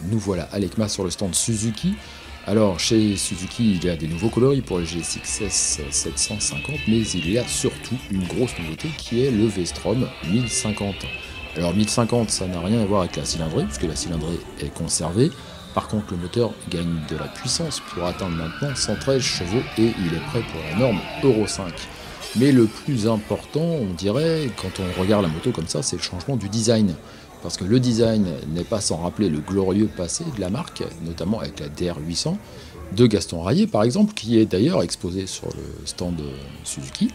Nous voilà à l'EICMA sur le stand Suzuki. Alors chez Suzuki, il y a des nouveaux coloris pour le GSX-S 750, mais il y a surtout une grosse nouveauté qui est le V-Strom 1050. Alors 1050, ça n'a rien à voir avec la cylindrée, puisque la cylindrée est conservée. Par contre, le moteur gagne de la puissance pour atteindre maintenant 113 chevaux et il est prêt pour la norme Euro 5. Mais le plus important, on dirait, quand on regarde la moto comme ça, c'est le changement du design. Parce que le design n'est pas sans rappeler le glorieux passé de la marque, notamment avec la DR800 de Gaston Rayet par exemple, qui est d'ailleurs exposé sur le stand Suzuki.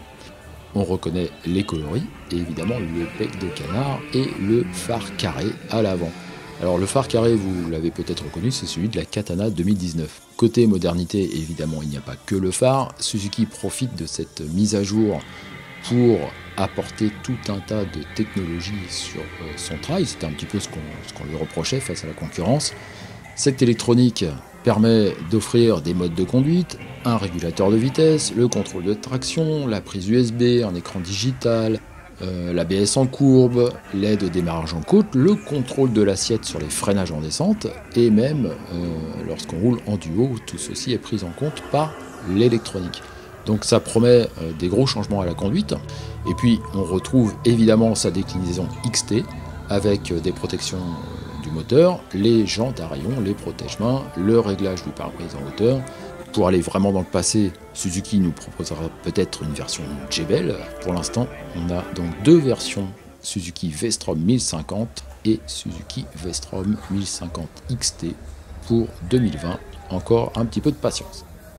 On reconnaît les coloris et évidemment le bec de canard et le phare carré à l'avant. Alors le phare carré, vous l'avez peut-être reconnu, c'est celui de la Katana 2019. Côté modernité, évidemment, il n'y a pas que le phare. Suzuki profite de cette mise à jour pour apporter tout un tas de technologies sur son trail. C'était un petit peu ce qu'on lui reprochait face à la concurrence. Cette électronique permet d'offrir des modes de conduite, un régulateur de vitesse, le contrôle de traction, la prise USB, un écran digital, l'ABS en courbe, l'aide au démarrage en côte, le contrôle de l'assiette sur les freinages en descente, et même lorsqu'on roule en duo, tout ceci est pris en compte par l'électronique. Donc ça promet des gros changements à la conduite. Et puis on retrouve évidemment sa déclinaison XT avec des protections du moteur, les jantes à rayons, les protège-mains, le réglage du pare-brise en hauteur. Pour aller vraiment dans le passé, Suzuki nous proposera peut-être une version Jebel. Pour l'instant, on a donc deux versions Suzuki V-Strom 1050 et Suzuki V-Strom 1050 XT pour 2020. Encore un petit peu de patience.